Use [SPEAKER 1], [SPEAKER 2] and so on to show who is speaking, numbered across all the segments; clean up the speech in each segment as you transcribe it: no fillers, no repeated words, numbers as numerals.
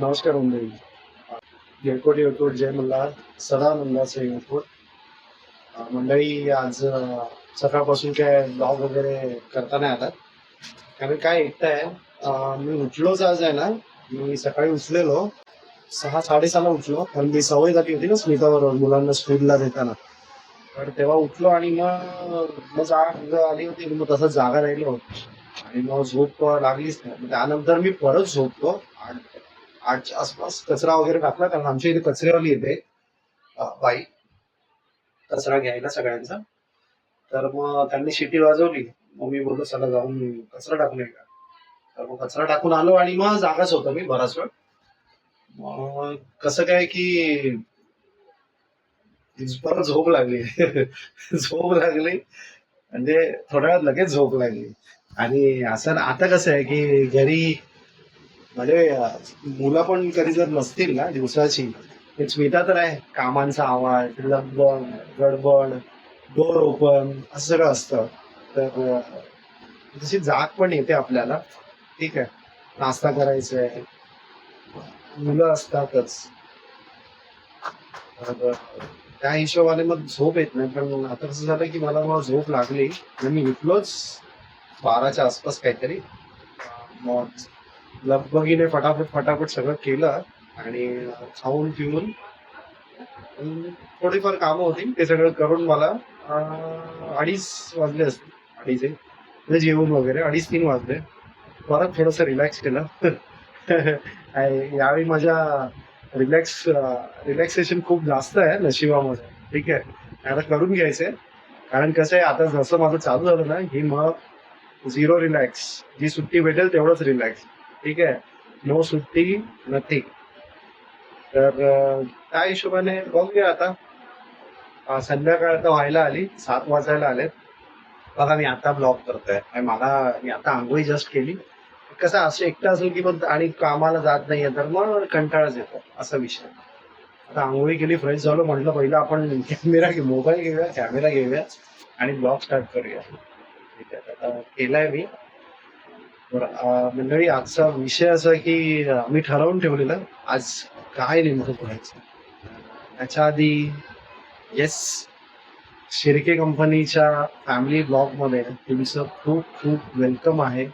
[SPEAKER 1] नमस्कार मंडळी. येळकोट येळकोट जय मल्हार, सदानंदाचे येळकोट. मंडळी आज सकाळपासून काय ब्लॉग वगैरे करता नाही आला. कारण काय एकटं आहे, मी उठलोच आज आहे ना. मी सकाळी उठलेलो 6-6:30 उठलो, कारण मी सवय झाली होती ना स्मिताबरोबर मुलांना स्कूलला देताना. तर तेव्हा उठलो आणि मग जाग आली होती, मग तसंच जागा राहिलो आणि मग झोप लागलीच नाही. मग त्यानंतर मी परत झोपतो. 8च्या आसपास कचरा वगैरे टाकला, कारण आमच्या इथे कचरेवाली येते बाई कचरा घ्यायला सगळ्यांचा. तर मग त्यांनी शिटी वाजवली. मग मी बोललो चला जाऊन कचरा टाकून येऊया. तर मग कचरा टाकून आलो आणि मग जागाच होतो मी बराच वेळ. मग कसं काय की परत झोप लागली. झोप लागली म्हणजे थोड्या वेळात लगेच झोप लागली. आणि असं आता कसं आहे की घरी म्हणजे मुलं पण कधी जर नसतील ना दिवसाची, ते स्मिता तर आहे, कामांचा आवाज, लगबग, गडबड, डोर ओपन असं सगळं असतं. तर तशी जाग पण येते आपल्याला. ठीक आहे, नाश्ता करायचा आहे, मुलं असतातच. तर त्या हिशोबाने मग झोप येत नाही. पण आता कसं झालं की मला मग झोप लागली आणि मी उठलोच 12च्या आसपास काहीतरी. मग लगबगीने फटाफट फटाफट सगळं केलं आणि खाऊन पिऊन थोडीफार कामं होती ते सगळं करून मला 2:30 वाजले असते. 2:30 म्हणजे जेवून वगैरे 2:30-3 वाजले. परत थोडस रिलॅक्स केलं. यावेळी माझ्या रिलॅक्सेशन खूप जास्त आहे नशिबामध्ये. ठीक आहे, आता करून घ्यायचंय. कारण कसं आहे, आता जसं माझं चालू झालं ना की मग झिरो रिलॅक्स. जी सुट्टी भेटेल तेवढंच रिलॅक्स. ठीक आहे, नो सुट्टी नथिंग. तर त्या हिशोबाने बघूया आता. संध्याकाळ तर व्हायला आली, 7 वाजायला आलेत. बघा मी आता ब्लॉग करतोय आणि मी आता आंघोळी जस्ट केली. कसं असं एकटं असेल की मग आणि कामाला जात नाहीये तर मग कंटाळाच येतो, असा विषय. आता आंघोळी केली, फ्रेश झालो, म्हटलं पहिलं आपण मोबाईल घेऊया, कॅमेरा घेऊया आणि ब्लॉग स्टार्ट करूया. ठीक आहे, आता केलाय मी. मंडळी आजचा विषय असा की मी ठरवून ठेवलेलं आज काय नेमकं करायचं. त्याच्या आधी येस, शिर्के कंपनीच्या फॅमिली ब्लॉग मध्ये तुमचं खूप खूप वेलकम आहे.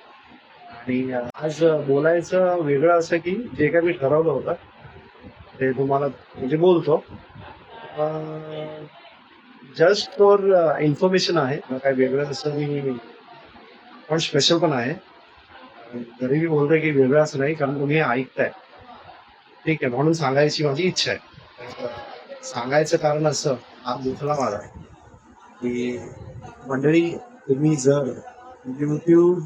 [SPEAKER 1] आणि आज बोलायचं वेगळं असं की जे काही मी ठरवलं होतं ते तुम्हाला म्हणजे बोलतो. जस्ट फॉर इन्फॉर्मेशन आहे, काय वेगळं असं मी पण स्पेशल पण आहे. जरी मी बोलतोय की वेगळं असं नाही, कारण तुम्ही ऐकताय. ठीक आहे, म्हणून सांगायची माझी इच्छा आहे. सांगायचं कारण असं, हा दुसरा माझा की मंडळी, तुम्ही जर युट्यूब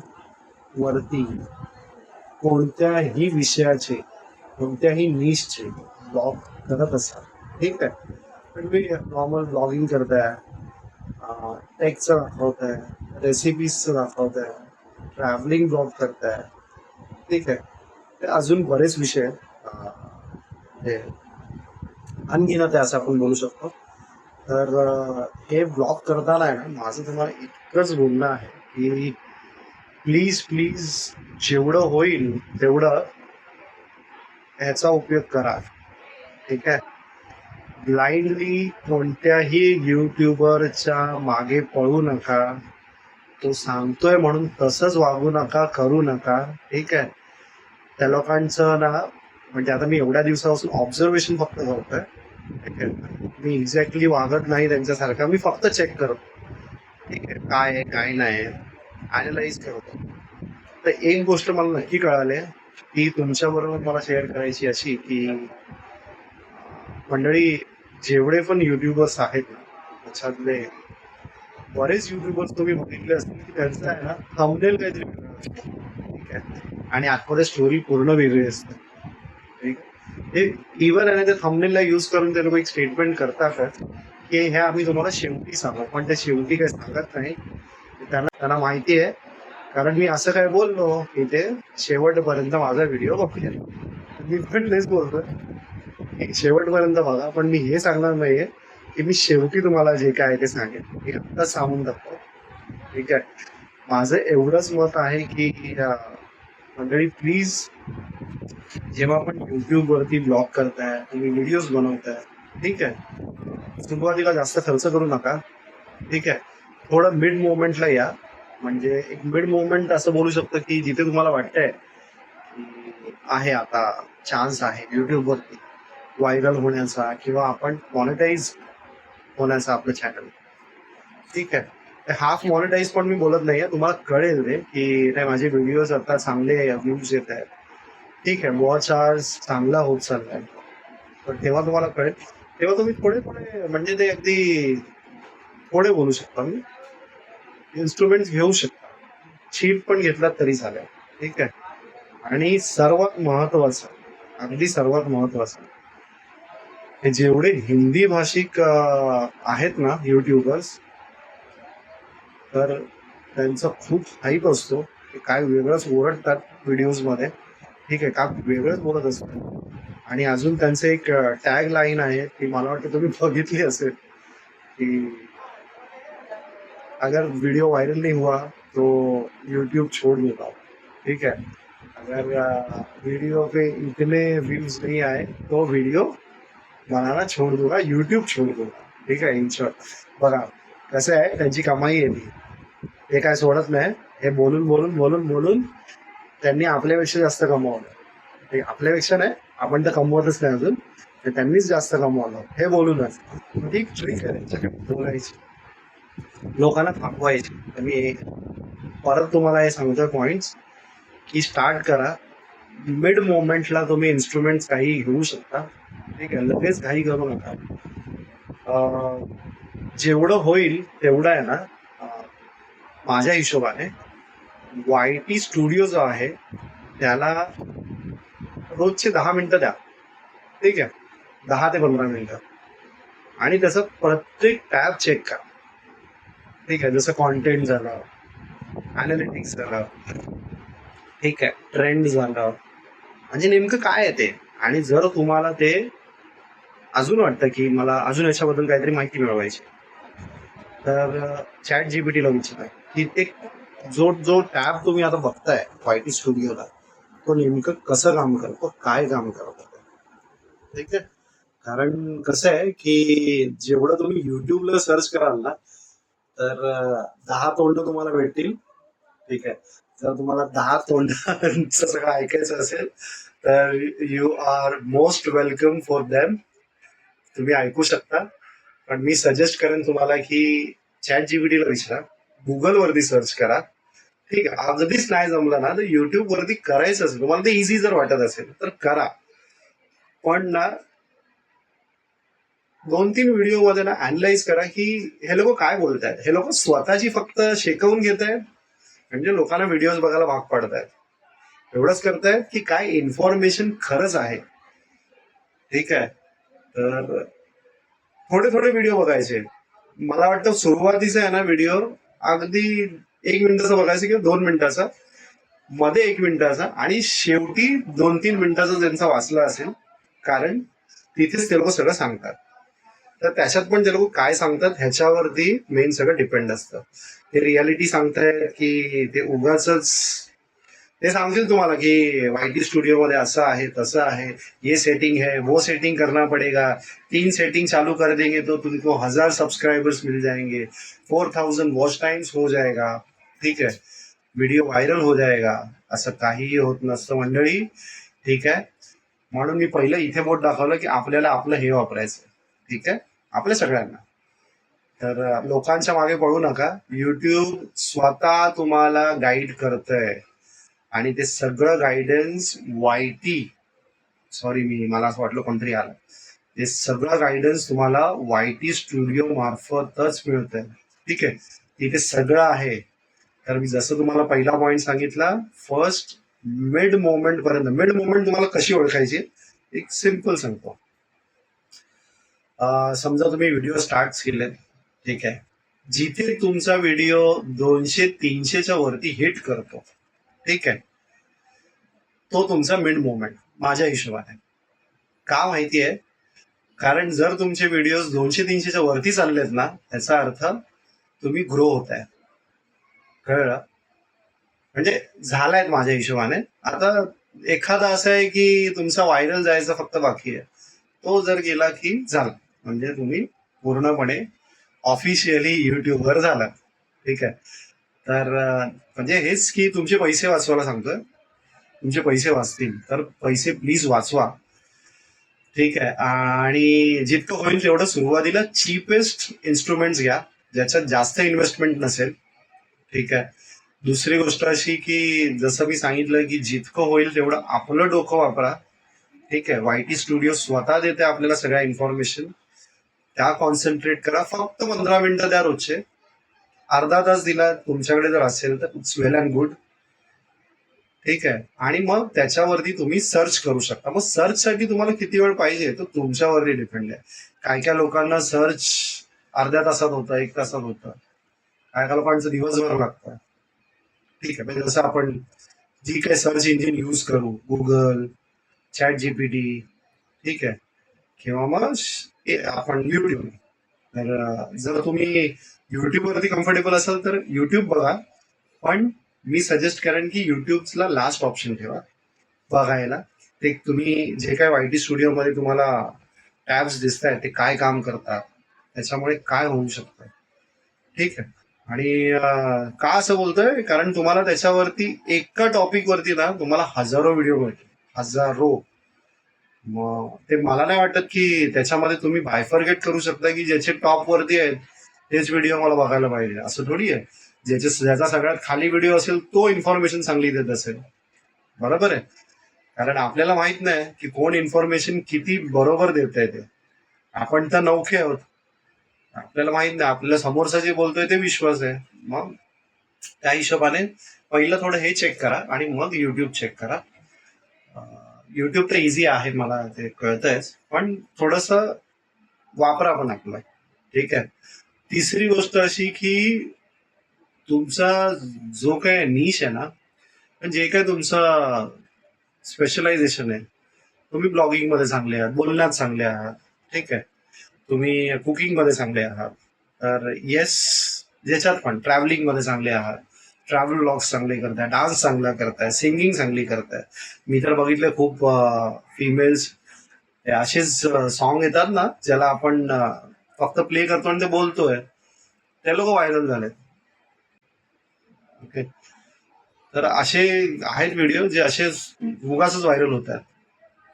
[SPEAKER 1] वरती कोणत्याही विषयाचे, कोणत्याही निशचे ब्लॉग करत असाल, ठीक आहे, तुम्ही नॉर्मल ब्लॉगिंग करताय, टेकचं दाखवताय, रेसिपीजचं दाखवताय, ट्रॅव्हलिंग ब्लॉग करताय, ठीक आहे, ते अजून बरेच विषय हे अनगिनत आहे असं आपण बोलू शकतो. तर हे ब्लॉग करताना आहे ना, माझं तुम्हाला इतकंच बोलणं आहे की प्लीज प्लीज जेवढं होईल तेवढं ह्याचा उपयोग करा. ठीक आहे, ब्लाइंडली कोणत्याही युट्यूबरच्या मागे पळू नका. तो सांगतोय म्हणून तसंच वागू नका, करू नका. ठीक आहे, त्या लोकांचं ना, म्हणजे आता मी एवढ्या दिवसापासून ऑब्झर्वेशन फक्त करतोय. ठीक आहे, मी एक्झॅक्टली वागत नाही त्यांच्यासारखं, मी फक्त चेक करतो. ठीक आहे, काय आहे काय नाही अनालाइज करतो. तर एक गोष्ट मला नक्की कळाली, ती तुमच्या बरोबर मला शेअर करायची अशी की मंडळी, जेवढे पण युट्यूबर्स आहेत ना, त्याच्यातले बरेच युट्यूबर्स तुम्ही बघितले असतील की त्यांचं आहे ना थंबनेल काहीतरी वेगळं असतं. ठीक आहे, आणि आतमध्ये स्टोरी पूर्ण वेगळी असते. ठीक आहे, हे इव्हन आहे ना, ते थंबनेलला यूज करून ते लोक एक स्टेटमेंट करतात की हे आम्ही तुम्हाला शेवटी सांगू, पण ते शेवटी काही सांगत नाही. त्यांना माहिती आहे, कारण मी असं काय बोललो की ते शेवटपर्यंत माझा व्हिडिओ बघतील. मी पण तेच बोलतोय, शेवटपर्यंत बघा, पण मी हे सांगणार नाहीये की मी शेवटी तुम्हाला जे काय ते सांगेन. मी आत्ताच सांगून टाकतो. ठीक आहे, माझं एवढंच मत आहे की मंडळी प्लीज जेव्हा आपण युट्यूब वरती ब्लॉग करताय, तुम्ही व्हिडिओज बनवताय, ठीक आहे, सुरुवातीला जास्त खर्च करू नका. ठीक आहे, थोडं मिड मोमेंटला या. म्हणजे एक मिड मोमेंट असं बोलू शकतो की जिथे तुम्हाला वाटतंय की आहे आता चान्स आहे युट्यूब वरती व्हायरल होण्याचा किंवा आपण मॉनिटाईज होण्याचा आपलं चॅनल. ठीक आहे, हाफ मॉनिटाईज पण मी बोलत नाहीये, तुम्हाला कळेल रे की नाही माझे व्हिडिओज आता चांगले व्ह्यूज येत आहेत. ठीक आहे, वॉच आवर्स चांगला होत चाललाय. तर तेव्हा तुम्हाला कळेल, तेव्हा तुम्ही थोडे थोडे म्हणजे ते अगदी थोडे बोलू शकता. मी इन्स्ट्रुमेंट घेऊ शकता, चीप पण घेतलात तरी चालेल. ठीक आहे, आणि सर्वात महत्वाचं, अगदी सर्वात महत्वाचं, हे जेवढे हिंदी भाषिक आहेत ना युट्यूबर्स, तर त्यांचा खूप हाईप असतो. ते काय वेगळंच ओरडतात व्हिडिओज मध्ये. ठीक आहे, का वेगळंच बोलत असतात. आणि अजून त्यांचं एक टॅग लाईन आहे ती मला वाटतं तुम्ही बघितली असेल की अगर वीडियो वायरल नहीं हुआ तो यूट्यूब छोड़ देता हूँ. ठीक है, अगर वीडियो पे इतने व्यूज नहीं आए तो वीडियो बनाना छोड़ दूंगा, यूट्यूब छोड़ दूंगा. ठीक आहे, इन शॉर्ट बघा कसं आहे, त्यांची कमाई आहे ती. ते काय सोडत नाही. हे बोलून बोलून बोलून बोलून त्यांनी आपल्यापेक्षा जास्त कमवलं. ते आपल्यापेक्षा नाही, आपण तर कमवतच नाही अजून, तर त्यांनीच जास्त कमवलं हे बोलूनच. ठीक ट्रिक आहे त्यांच्याकडे बोलायची, लोकांना थांबवायची. तर मी परत तुम्हाला हे सांगतोय पॉइंट्स की स्टार्ट करा. मिड मोमेंटला तुम्ही इन्स्ट्रुमेंट काही घेऊ शकता. ठीक आहे, लगेच घाई करू नका. जेवढं होईल तेवढं आहे ना, माझ्या हिशोबाने YT स्टुडिओ जो आहे त्याला रोजचे 10 मिनिटं द्या. ठीक आहे, 10 ते 15 मिनिटं, आणि त्याचं प्रत्येक टॅब चेक करा. ठीक आहे, जसं कॉन्टेंट झालं, अनालिटिक्स झालं, ठीक आहे, ट्रेंड झालं, म्हणजे नेमकं काय आहे ते. आणि जर तुम्हाला ते अजून वाटतं की मला अजून याच्याबद्दल काहीतरी माहिती मिळवायची, तर चॅट जीपीटीला विचारा की ते जो टॅब तुम्ही आता बघताय YT स्टुडिओला, तो नेमकं कसं काम करतो, काय काम करतो. ठीक आहे, कारण कसं आहे की जेवढं तुम्ही युट्यूबला सर्च कराल ना, तर 10 तोंड तुम्हाला भेटतील. ठीक आहे, जर तुम्हाला 10 तोंडांचं सगळं ऐकायचं असेल तर you are most welcome for them. तुम्ही ऐकू शकता. पण मी सजेस्ट करेन तुम्हाला की चॅट जीपीटीला विचारा, गुगल वरती सर्च करा. ठीक आहे, अगदीच नाही जमलं ना तर युट्यूब वरती करायचं असेल, तुम्हाला ते इझी जर वाटत असेल तर करा. पण ना 2-3 व्हिडिओ मध्ये ना अनालाइज करा की हे लोक काय बोलतायत. हे लोक स्वतःची फक्त शेकवून घेत आहेत, म्हणजे लोकांना व्हिडिओज बघायला भाग पडतायत, एवढंच करतायत की काय इन्फॉर्मेशन खरंच आहे. ठीक आहे, तर थोडे थोडे व्हिडिओ बघायचे. मला वाटतं सुरुवातीचा आहे ना व्हिडिओ अगदी 1 मिनिटाचा बघायचा किंवा 2 मिनिटाचा, मध्ये 1 मिनिटाचा, आणि शेवटी 2-3 मिनिटाचा त्यांचा वाचला असेल, कारण तिथेच ते लोक सगळं सांगतात. तर त्याच्यात पण ते लोक काय सांगतात ह्याच्यावरती मेन सगळं डिपेंड असतं. ते रियालिटी सांगतायत की ते उगाच ते सांगतील तुम्हाला की YT स्टुडिओ मध्ये असं आहे तसं आहे, ये सेटिंग है वो सेटिंग करना पड़ेगा, 3 सेटिंग चालू कर देंगे तो तुमको 1000 सब्सक्राइबर्स मिल जाएंगे, 4000 वॉच टाइम्स हो जाएगा. ठीक आहे, व्हिडिओ व्हायरल हो जाएगा. असं काहीही होत नसतं मंडळी. ठीक आहे, म्हणून मी पहिलं इथे बोट दाखवलं की आपल्याला आपलं हे वापरायचं. ठीक आहे, आपल्या सगळ्यांना. तर लोकांच्या मागे पडू नका. युट्यूब स्वतः तुम्हाला गाईड करतंय, आणि ते सगळं गायडन्स मला असं वाटलं कोणतरी आलं, ते सगळं गायडन्स तुम्हाला YT स्टुडिओ मार्फतच मिळतंय. ठीक आहे, तिथे सगळं आहे. तर मी जसं तुम्हाला पहिला पॉइंट सांगितला, फर्स्ट मिड मोमेंट पर्यंत. मिड मोमेंट तुम्हाला कशी ओळखायची, एक सिम्पल सांगतो. समजा तुम्ही व्हिडिओ स्टार्ट केले, ठीक आहे, जिथे तुमचा व्हिडिओ 200-300च्या वरती हिट करतो, ठीक आहे, तो तुमचा मिड मोमेंट माझ्या हिशोबाने. का माहितीये, कारण जर तुमचे व्हिडिओ 200-300च्या वरती चाललेत ना, याचा अर्थ तुम्ही ग्रो होताय. कळलं, म्हणजे झालायत माझ्या हिशोबाने. आता एखादा असा आहे की तुमचा व्हायरल जायचा फक्त बाकी आहे, तो जर गेला की झाला, म्हणजे तुम्ही पूर्णपणे ऑफिशियली युट्यूबवर झाला. ठीक आहे. तर म्हणजे हेच की तुमचे पैसे वाचवायला सांगतोय. तुमचे पैसे वाचतील तर पैसे प्लीज वाचवा. ठीक आहे. आणि जितकं होईल तेवढं सुरुवातीला चीपेस्ट इन्स्ट्रुमेंट्स घ्या, ज्याच्यात जास्त इन्व्हेस्टमेंट नसेल. ठीक आहे. दुसरी गोष्ट अशी की जसं मी सांगितलं की जितकं होईल तेवढं आपलं डोकं वापरा. ठीक आहे. वायटी स्टुडिओ स्वतः देते आपल्याला सगळ्या इन्फॉर्मेशन, त्या कॉन्सन्ट्रेट करा. फक्त 15 मिनिटं द्या रोजचे. अर्धा तास दिला तुमच्याकडे जर असेल तर इट्स वेल अँड गुड. ठीक आहे. आणि मग त्याच्यावरती तुम्ही सर्च करू शकता. मग सर्चसाठी तुम्हाला किती वेळ पाहिजे तो तुमच्यावरती डिपेंड आहे. काय काय लोकांना सर्च अर्ध्या तासात होतं, 1 तासात होतं. काय काय लोकांचं दिवसभर लागतं. ठीक आहे. म्हणजे जसं आपण जी काही सर्च इंजिन यूज करू, गुगल, चॅट जीपीटी, ठीक आहे, किंवा मग आपण युट्यूब. तर जर तुम्ही युट्यूबवरती कम्फर्टेबल असाल तर युट्यूब बघा, पण मी सजेस्ट करेन की युट्यूबला लास्ट ऑप्शन ठेवा बघायला. ते तुम्ही जे काय वायटी स्टुडिओमध्ये तुम्हाला टॅब्स दिसत आहेत ते काय काम करतात, त्याच्यामुळे काय होऊ शकतं. ठीक आहे. आणि का असं बोलतोय, कारण तुम्हाला त्याच्यावरती एका टॉपिक वरती ना तुम्हाला हजारो व्हिडिओ मिळतील, हजारो. मग ते मला नाही वाटत की त्याच्यामध्ये तुम्ही बायफर्गेट करू शकता की ज्याचे टॉप वरती आहेत तेच व्हिडिओ मला बघायला पाहिजे, असं थोडी आहे. ज्याचा सगळ्यात खाली व्हिडिओ असेल तो इन्फॉर्मेशन चांगली देत असेल. बरोबर आहे. कारण आपल्याला माहित नाही की कोण इन्फॉर्मेशन किती बरोबर देत आहे ते. आपण तर नौखे आहोत, आपल्याला माहित नाही. आपल्याला समोरचा जे बोलतोय ते विश्वास आहे. मग त्या हिशोबाने पहिलं थोडं हे चेक करा आणि मग युट्यूब चेक करा. युट्यूब तर इझी आहे, मला ते कळतंयच, पण थोडस वापरा पण आपलं. ठीक आहे. तिसरी गोष्ट अशी की तुमचा जो काय निश आहे ना, जे काय तुमचं स्पेशलायझेशन आहे, तुम्ही ब्लॉगिंग मध्ये चांगले आहात, बोलण्यात चांगले आहात. ठीक आहे. तुम्ही कुकिंग मध्ये चांगले आहात, तर येस, ज्याच्यात पण ट्रॅव्हलिंग मध्ये चांगले आहात, ट्रॅव्हल ब्लॉग्स चांगले करताय, डान्स चांगला करताय, सिंगिंग चांगली करताय. मी तर बघितलं खूप फिमेल्स असेच सॉन्ग येतात ना ज्याला आपण फक्त प्ले करतो आणि ते बोलतोय, ते लोक व्हायरल झालेत. ओके. तर असे आहेत व्हिडिओ जे असे उगाच व्हायरल होतात.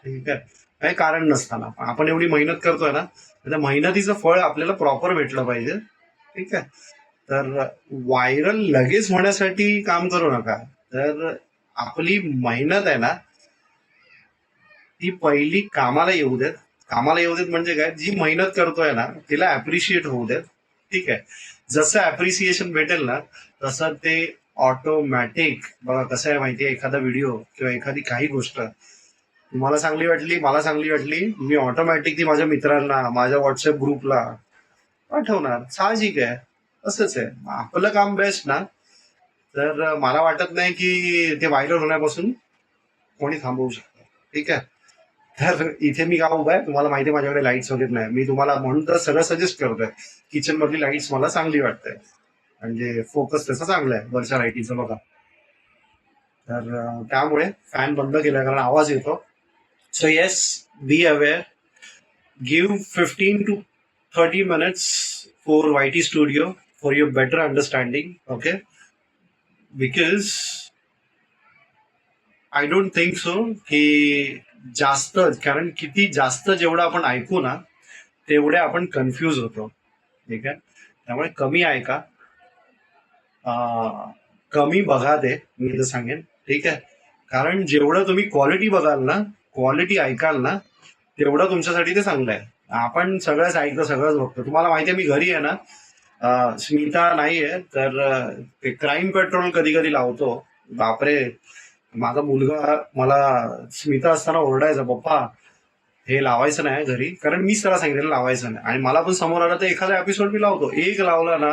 [SPEAKER 1] ठीक आहे. काही कारण नसताना आपण एवढी मेहनत करतोय ना, त्या मेहनतीचं फळ आपल्याला प्रॉपर भेटलं पाहिजे. ठीक आहे. तर व्हायरल लगेच होण्यासाठी काम करू नका. तर आपली मेहनत आहे ना, ती पहिली कामाला येऊ देत. कामाला येऊ देत म्हणजे काय, जी मेहनत करतोय ना तिला अप्रिशिएट होऊ देत. ठीक आहे. जसं अप्रिसिएशन भेटेल ना तसं ते ऑटोमॅटिक. बघा कसं आहे माहितीये, एखादा व्हिडिओ किंवा एखादी काही गोष्ट तुम्हाला चांगली वाटली, मला चांगली वाटली, मी ऑटोमॅटिक ती माझ्या मित्रांना, माझ्या व्हॉट्सअप ग्रुपला पाठवणार. साहजिक आहे. असंच आहे. आपलं काम बेस्ट ना, तर मला वाटत नाही की ते व्हायरल होण्यापासून कोणी थांबवू शकतं. ठीक आहे. तर इथे मी का उभा आहे, तुम्हाला माहिती आहे माझ्याकडे लाईट्स वगैरे नाही. मी तुम्हाला म्हणून तर सगळं सजेस्ट करतोय. किचन मधली लाईट्स मला चांगली वाटते, म्हणजे फोकस त्याचा चांगला आहे वरच्या लाईटीचा बघा. तर त्यामुळे फॅन बंद केला कारण आवाज येतो. So yes, be aware. Give 15 to 30 minutes for YT Studio for your better understanding. Okay, because I don't think so की जास्त, कारण किती जास्त जेवढं आपण ऐकू ना तेवढे आपण कन्फ्यूज होतो. ठीक आहे. त्यामुळे कमी ऐका, कमी बघा, ते मी तर सांगेन. ठीक आहे. कारण जेवढं तुम्ही क्वालिटी बघाल ना, क्वालिटी ऐकाल ना, तेवढं तुमच्यासाठी ते चांगलं आहे. आपण सगळंच ऐकतो, सगळंच बघतो. तुम्हाला माहिती आहे मी घरी आहे ना, स्मिता नाहीये तर ते क्राईम पेट्रोल कधी कधी लावतो. बापरे, माझा मुलगा मला स्मिता असताना ओरडायचा, पप्पा हे लावायचं नाही घरी, कारण मीच त्याला सांगितलं लावायचं नाही. आणि मला पण समोर आला तर एखादा एपिसोड मी लावतो. एक लावला ना,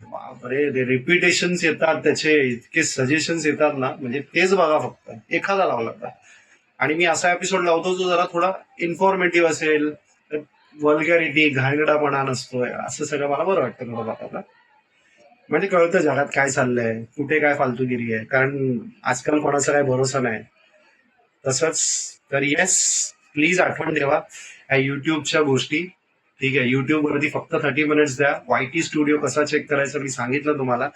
[SPEAKER 1] बापरे, ते रिपिटेशन्स येतात, त्याचे इतके सजेशन्स येतात ना, म्हणजे तेच बघा फक्त एखादा लावला तर. आणि मी असा एपिसोड लावतो जो जरा थोडा इन्फॉर्मेटिव्ह असेल, वल्गॅरिटी, घाणगडापणा नसतोय, असं सगळं मला बरं वाटतं थोडं बघायला. म्हणजे कळतं जगात काय चाललंय, कुठे काय फालतूगिरी आहे, कारण आजकाल कोणाचा काय भरोसा नाही. तसंच तर येस, प्लीज आठवण ठेवा ह्या युट्यूबच्या गोष्टी. ठीक आहे, युट्यूब वरती फक्त 30 मिनिट्स द्या. YT स्टुडिओ कसा चेक करायचा मी सांगितलं तुम्हाला.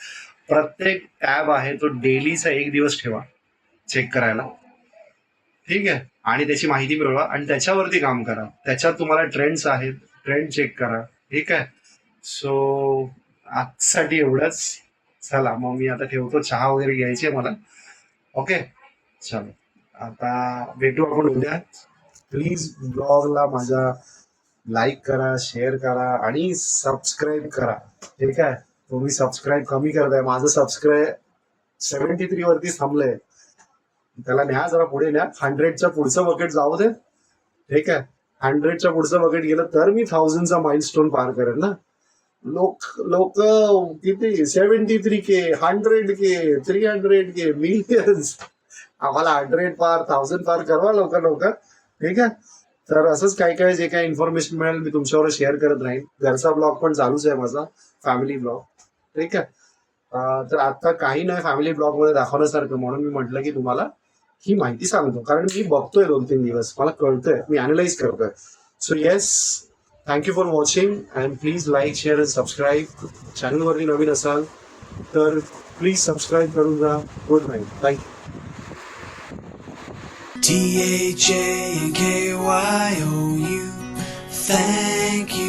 [SPEAKER 1] प्रत्येक टॅब आहे तो डेलीचा 1 दिवस ठेवा चेक करायला. ठीक आहे, आणि त्याची माहिती मिळवा आणि त्याच्यावरती काम करा. त्याच्यात तुम्हाला ट्रेंड्स आहेत, ट्रेंड चेक करा. ठीक आहे, सो आजसाठी एवढंच. चला मग मी आता ठेवतो, चहा वगैरे घ्यायची आहे मला. ओके, चलो आता भेटू आपण उद्या. प्लीज ब्लॉगला माझ्या लाईक करा, शेअर करा आणि सबस्क्राईब करा. ठीक आहे, तुम्ही सबस्क्राईब कमी करताय. माझं सबस्क्राईब 73 वरती थांबलंय. त्याला न्या, जरा पुढे न्या. 100च्या पुढचं बकेट जाऊ दे. ठीक आहे, 100च्या पुढचं बकेट गेलं तर मी 1000चा माइलस्टोन पार करेन ना. लोक लोक किती 73K, 100K, 300K, मिलियन्स. आम्हाला 100 पार, 1000 पार करवा लवकर लवकर. ठीक आहे, तर असंच काय काय जे काही इन्फॉर्मेशन मिळेल मी तुमच्यावर शेअर करत राहीन. घरचा ब्लॉग पण चालूच आहे माझा, फॅमिली ब्लॉग. ठीक आहे, तर आता काही नाही फॅमिली ब्लॉग मध्ये दाखवण्यासारखं, म्हणून मी म्हटलं की तुम्हाला ही माहिती सांगतो, कारण मी बघतोय 2-3 दिवस, मला कळतंय, मी अॅनलाइज करतोय. So yes, thank you for watching and please like, share and subscribe. चॅनलवरती नवीन असाल तर प्लीज सबस्क्राईब करून जा. Good night, thank you.
[SPEAKER 2] THANKYOU. Thank you.